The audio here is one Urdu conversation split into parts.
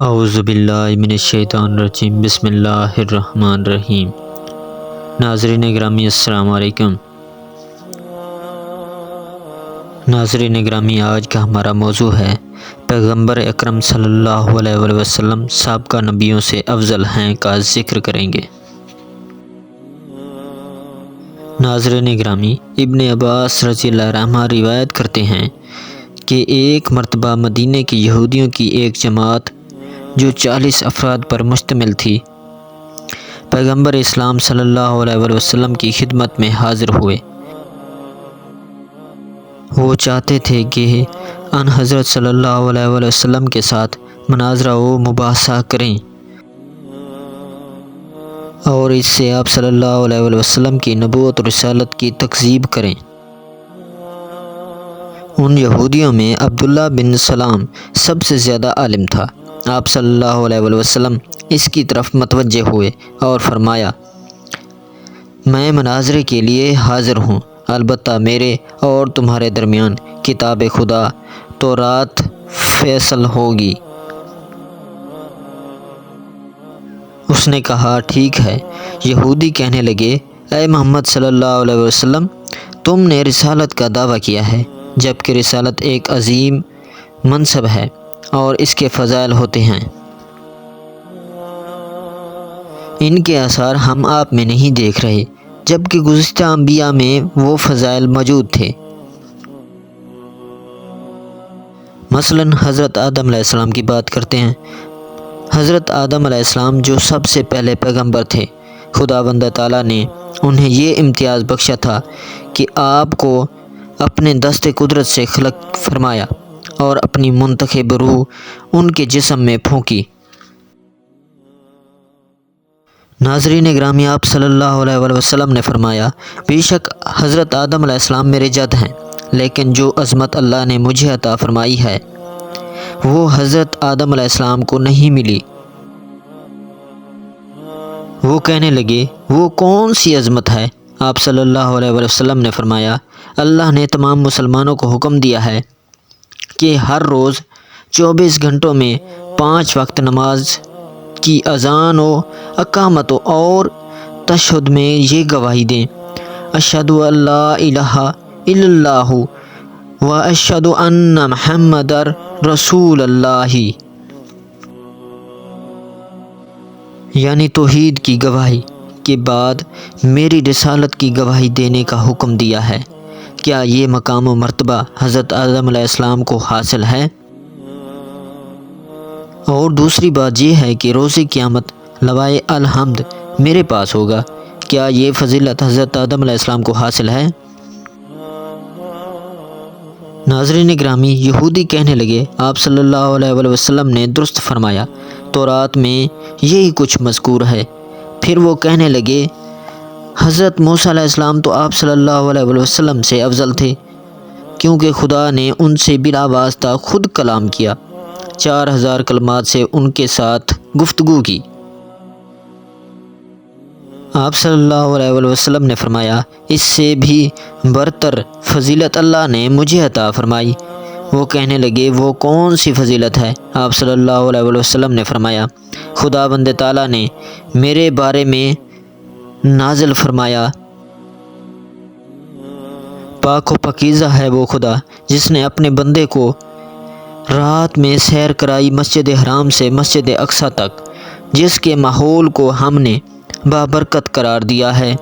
اعوذ باللہ من الشیطان الرجیم بسم اللہ الرحمن الرحیم۔ ناظرین گرامی السلام علیکم۔ ناظرین گرامی، آج کا ہمارا موضوع ہے پیغمبر اکرم صلی اللہ علیہ وآلہ وسلم سابقہ نبیوں سے افضل ہیں کا ذکر کریں گے۔ ناظرین گرامی، ابن عباس رضی اللہ عنہ روایت کرتے ہیں کہ ایک مرتبہ مدینہ کی یہودیوں کی ایک جماعت جو 40 افراد پر مشتمل تھی، پیغمبر اسلام صلی اللہ علیہ وآلہ وسلم کی خدمت میں حاضر ہوئے۔ وہ چاہتے تھے کہ ان حضرت صلی اللہ علیہ وآلہ وسلم کے ساتھ مناظرہ و مباحثہ کریں اور اس سے آپ صلی اللہ علیہ وآلہ وسلم کی نبوت و رسالت کی تکذیب کریں۔ ان یہودیوں میں عبداللہ بن سلام سب سے زیادہ عالم تھا۔ آپ صلی اللہ علیہ وآلہ وسلم اس کی طرف متوجہ ہوئے اور فرمایا، میں مناظرے کے لیے حاضر ہوں، البتہ میرے اور تمہارے درمیان کتاب خدا تورات فیصل ہوگی۔ اس نے کہا، ٹھیک ہے۔ یہودی کہنے لگے، اے محمد صلی اللہ علیہ وسلم، تم نے رسالت کا دعویٰ کیا ہے، جبکہ رسالت ایک عظیم منصب ہے اور اس کے فضائل ہوتے ہیں۔ ان کے آثار ہم آپ میں نہیں دیکھ رہے، جبکہ گزشتہ انبیاء میں وہ فضائل موجود تھے۔ مثلا حضرت آدم علیہ السلام کی بات کرتے ہیں۔ حضرت آدم علیہ السلام جو سب سے پہلے پیغمبر تھے، خداوند تعالیٰ نے انہیں یہ امتیاز بخشا تھا کہ آپ کو اپنے دست قدرت سے خلق فرمایا اور اپنی منتخب روح ان کے جسم میں پھونکی۔ ناظرین گرامی، آپ صلی اللہ علیہ وآلہ وسلم نے فرمایا، بے شک حضرت آدم علیہ السلام میرے جد ہیں، لیکن جو عظمت اللہ نے مجھے عطا فرمائی ہے وہ حضرت آدم علیہ السلام کو نہیں ملی۔ وہ کہنے لگے، وہ کون سی عظمت ہے؟ آپ صلی اللہ علیہ وآلہ وسلم نے فرمایا، اللہ نے تمام مسلمانوں کو حکم دیا ہے کہ ہر روز 24 گھنٹوں میں 5 وقت نماز کی اذان و اقامت اور تشہد میں یہ گواہی دیں، اشہد ان لا الہ الا اللہ و اشہد ان محمد رسول اللہ، یعنی توحید کی گواہی کے بعد میری رسالت کی گواہی دینے کا حکم دیا ہے۔ کیا یہ مقام و مرتبہ حضرت آدم علیہ السلام کو حاصل ہے؟ اور دوسری بات یہ ہے کہ روز قیامت لوائے الحمد میرے پاس ہوگا۔ کیا یہ فضیلت حضرت آدم علیہ السلام کو حاصل ہے؟ ناظرین گرامی، یہودی کہنے لگے، آپ صلی اللہ علیہ وآلہ وسلم نے درست فرمایا، تورات میں یہی کچھ مذکور ہے۔ پھر وہ کہنے لگے، حضرت موسیٰ علیہ السلام تو آپ صلی اللہ علیہ وآلہ وسلم سے افضل تھے، کیونکہ خدا نے ان سے بلا واسطہ خود کلام کیا، 4000 کلمات سے ان کے ساتھ گفتگو کی۔ آپ صلی اللہ علیہ وآلہ وسلم نے فرمایا، اس سے بھی برتر فضیلت اللہ نے مجھے عطا فرمائی۔ وہ کہنے لگے، وہ کون سی فضیلت ہے؟ آپ صلی اللہ علیہ وآلہ وسلم نے فرمایا، خداوند تعالیٰ نے میرے بارے میں نازل فرمایا، پاک و پاکیزہ ہے وہ خدا جس نے اپنے بندے کو رات میں سیر کرائی مسجد حرام سے مسجد اقصیٰ تک، جس کے ماحول کو ہم نے بابرکت قرار دیا ہے۔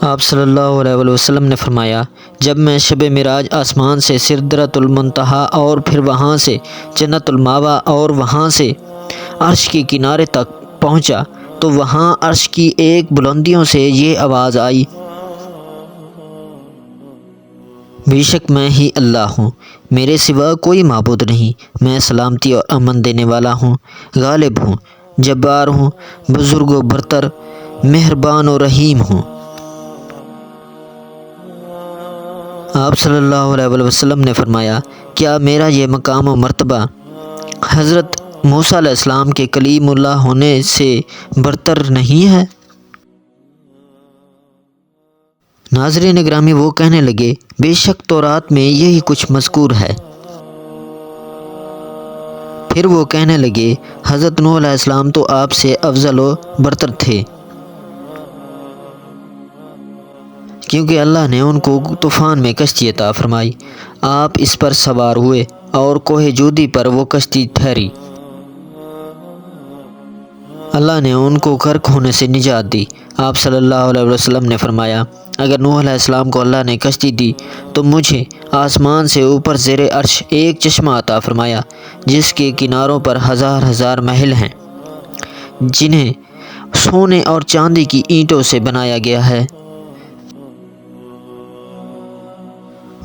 آپ صلی اللہ علیہ وآلہ وسلم نے فرمایا، جب میں شب معراج آسمان سے سدرۃ المنتہا اور پھر وہاں سے جنت المأویٰ اور وہاں سے عرش کے کنارے تک پہنچا تو وہاں عرش کی ایک بلندیوں سے یہ آواز آئی، بے شک میں ہی اللہ ہوں، میرے سوا کوئی معبود نہیں، میں سلامتی اور امن دینے والا ہوں، غالب ہوں، جبار ہوں، بزرگ و برتر، مہربان و رحیم ہوں۔ آپ صلی اللہ علیہ وآلہ وسلم نے فرمایا، کیا میرا یہ مقام و مرتبہ حضرت موسیٰ علیہ السلام کے کلیم اللہ ہونے سے برتر نہیں ہے؟ ناظرین گرامی، وہ کہنے لگے، بے شک تورات میں یہی کچھ مذکور ہے۔ پھر وہ کہنے لگے حضرت نوح علیہ السلام تو آپ سے افضل و برتر تھے، کیونکہ اللہ نے ان کو طوفان میں کشتی عطا فرمائی، آپ اس پر سوار ہوئے اور کوہ جودی پر وہ کشتی ٹھہری، اللہ نے ان کو غرق ہونے سے نجات دی۔ آپ صلی اللہ علیہ وسلم نے فرمایا، اگر نوح علیہ السلام کو اللہ نے کشتی دی تو مجھے آسمان سے اوپر زیر عرش ایک چشمہ عطا فرمایا جس کے کناروں پر ہزار ہزار محل ہیں جنہیں سونے اور چاندی کی اینٹوں سے بنایا گیا ہے،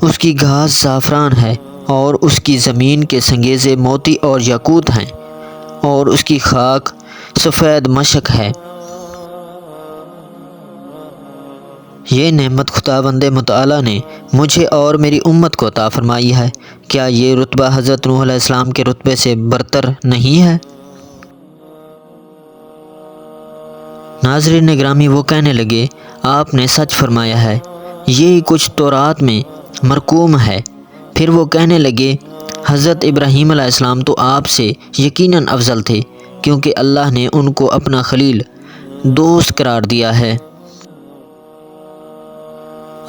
اس کی گھاس زعفران ہے اور اس کی زمین کے سنگیزے موتی اور یاقوت ہیں اور اس کی خاک سفید مشک ہے۔ یہ نعمت خداوند متعالی نے مجھے اور میری امت کو عطا فرمائی ہے، کیا یہ رتبہ حضرت نوح علیہ السلام کے رتبے سے برتر نہیں ہے؟ ناظرین گرامی، وہ کہنے لگے آپ نے سچ فرمایا ہے، یہی کچھ تورات میں مرقوم ہے۔ پھر وہ کہنے لگے حضرت ابراہیم علیہ السلام تو آپ سے یقیناً افضل تھے، کیونکہ اللہ نے ان کو اپنا خلیل دوست قرار دیا ہے۔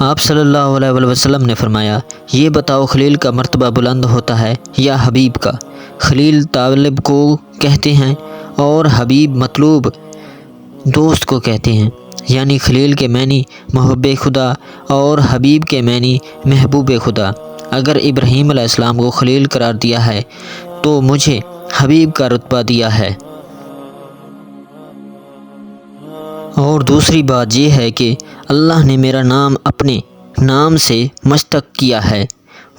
آپ صلی اللہ علیہ وسلم نے فرمایا، یہ بتاؤ خلیل کا مرتبہ بلند ہوتا ہے یا حبیب کا؟ خلیل طالب کو کہتے ہیں اور حبیب مطلوب دوست کو کہتے ہیں، یعنی خلیل کے معنی محب خدا اور حبیب کے معنی محبوب خدا۔ اگر ابراہیم علیہ السلام کو خلیل قرار دیا ہے تو مجھے حبیب کا رتبہ دیا ہے۔ اور دوسری بات یہ ہے کہ اللہ نے میرا نام اپنے نام سے مشتق کیا ہے،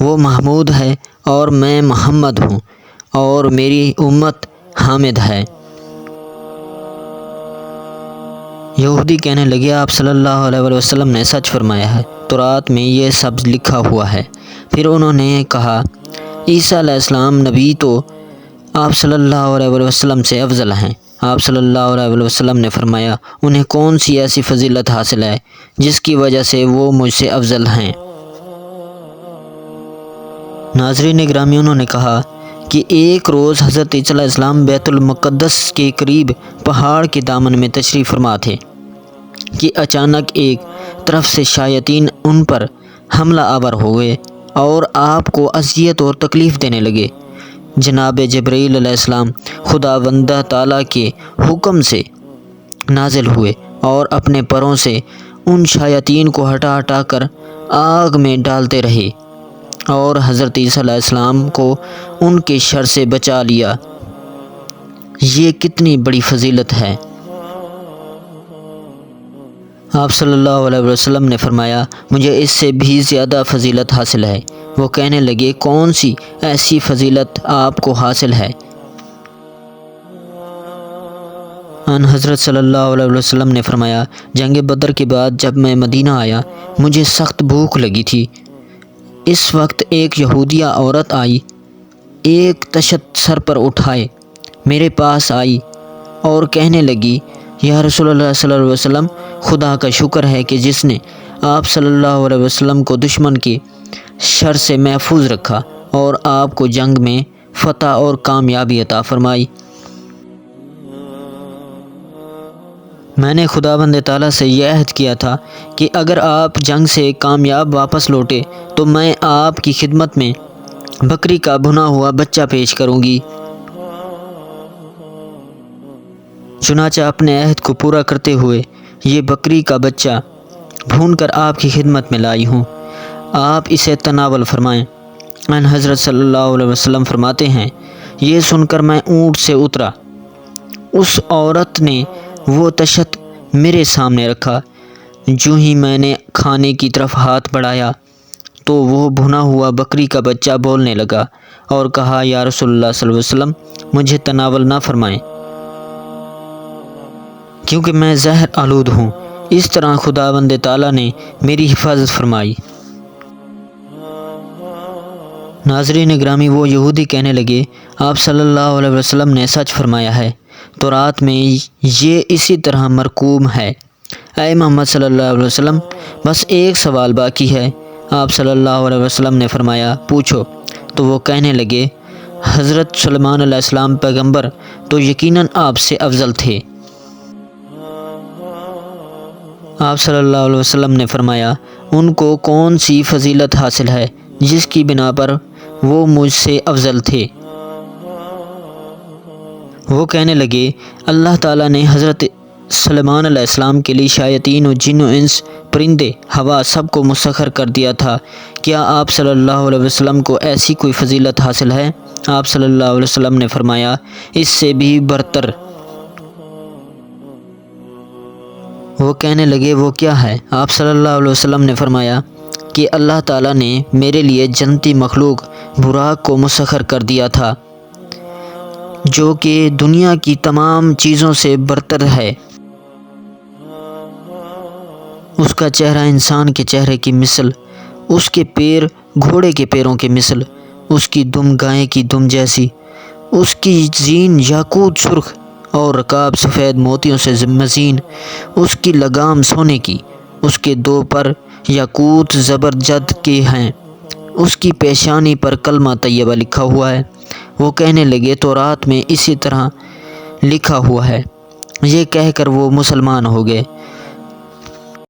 وہ محمود ہے اور میں محمد ہوں، اور میری امت حامد ہے۔ یہودی کہنے لگے آپ صلی اللہ علیہ وسلم نے سچ فرمایا ہے، تورات میں یہ سب لکھا ہوا ہے۔ پھر انہوں نے کہا عیسیٰ علیہ السلام نبی تو آپ صلی اللہ علیہ وسلم سے افضل ہیں۔ آپ صلی اللہ علیہ وسلم نے فرمایا، انہیں کون سی ایسی فضیلت حاصل ہے جس کی وجہ سے وہ مجھ سے افضل ہیں؟ ناظرین گرامی، انہوں نے کہا کہ ایک روز حضرت عیسیٰ علیہ السلام بیت المقدس کے قریب پہاڑ کے دامن میں تشریف فرما تھے کہ اچانک ایک طرف سے شیاطین ان پر حملہ آور ہوئے اور آپ کو اذیت اور تکلیف دینے لگے۔ جناب جبرائیل علیہ السلام خداوند تعالیٰ کے حکم سے نازل ہوئے اور اپنے پروں سے ان شیاطین کو ہٹا ہٹا کر آگ میں ڈالتے رہے اور حضرت عیسیٰ علیہ السلام کو ان کے شر سے بچا لیا۔ یہ کتنی بڑی فضیلت ہے! آپ صلی اللہ علیہ وسلم نے فرمایا، مجھے اس سے بھی زیادہ فضیلت حاصل ہے۔ وہ کہنے لگے کون سی ایسی فضیلت آپ کو حاصل ہے؟ ان حضرت صلی اللہ علیہ وسلم نے فرمایا، جنگ بدر کے بعد جب میں مدینہ آیا مجھے سخت بھوک لگی تھی۔ اس وقت ایک یہودیہ عورت آئی، ایک تشت سر پر اٹھائے میرے پاس آئی اور کہنے لگی، یا رسول اللہ صلی اللہ علیہ وسلم، خدا کا شکر ہے کہ جس نے آپ صلی اللہ علیہ وسلم کو دشمن کے شر سے محفوظ رکھا اور آپ کو جنگ میں فتح اور کامیابی عطا فرمائی۔ میں نے خداوند تعالیٰ سے یہ عہد کیا تھا کہ اگر آپ جنگ سے کامیاب واپس لوٹے تو میں آپ کی خدمت میں بکری کا بھنا ہوا بچہ پیش کروں گی۔ چنانچہ اپنے عہد کو پورا کرتے ہوئے یہ بکری کا بچہ بھون کر آپ کی خدمت میں لائی ہوں، آپ اسے تناول فرمائیں۔ ان حضرت صلی اللہ علیہ وسلم فرماتے ہیں، یہ سن کر میں اونٹ سے اترا، اس عورت نے وہ تشت میرے سامنے رکھا، جو ہی میں نے کھانے کی طرف ہاتھ بڑھایا تو وہ بھنا ہوا بکری کا بچہ بولنے لگا اور کہا، یا رسول اللہ صلی اللہ علیہ وسلم، مجھے تناول نہ فرمائیں کیونکہ میں زہر آلود ہوں۔ اس طرح خداوند تعالیٰ نے میری حفاظت فرمائی۔ ناظرین گرامی، وہ یہودی کہنے لگے آپ صلی اللہ علیہ وسلم نے سچ فرمایا ہے، تورات میں یہ اسی طرح مرقوم ہے۔ اے محمد صلی اللہ علیہ وسلم، بس ایک سوال باقی ہے۔ آپ صلی اللہ علیہ وسلم نے فرمایا، پوچھو۔ تو وہ کہنے لگے، حضرت سلیمان علیہ السلام پیغمبر تو یقیناً آپ سے افضل تھے۔ آپ صلی اللہ علیہ وسلم نے فرمایا، ان کو کون سی فضیلت حاصل ہے جس کی بنا پر وہ مجھ سے افضل تھے؟ وہ کہنے لگے، اللہ تعالیٰ نے حضرت سلیمان علیہ السلام کے لیے شیاطین و جن و انس، پرندے، ہوا سب کو مسخر کر دیا تھا۔ کیا آپ صلی اللہ علیہ وسلم کو ایسی کوئی فضیلت حاصل ہے؟ آپ صلی اللہ علیہ وسلم نے فرمایا، اس سے بھی برتر۔ وہ کہنے لگے، وہ کیا ہے؟ آپ صلی اللہ علیہ وسلم نے فرمایا کہ اللہ تعالیٰ نے میرے لیے جنتی مخلوق براق کو مسخر کر دیا تھا، جو کہ دنیا کی تمام چیزوں سے برتر ہے۔ اس کا چہرہ انسان کے چہرے کی مثل، اس کے پیر گھوڑے کے پیروں کے مثل، اس کی دم گائے کی دم جیسی، اس کی زین یاقوت سرخ اور رکاب سفید موتیوں سے مزین، اس کی لگام سونے کی، اس کے دو پر یاقوت زبرجد کے ہیں، اس کی پیشانی پر کلمہ طیبہ لکھا ہوا ہے۔ وہ کہنے لگے، تو رات میں اسی طرح لکھا ہوا ہے۔ یہ کہہ کر وہ مسلمان ہو گئے۔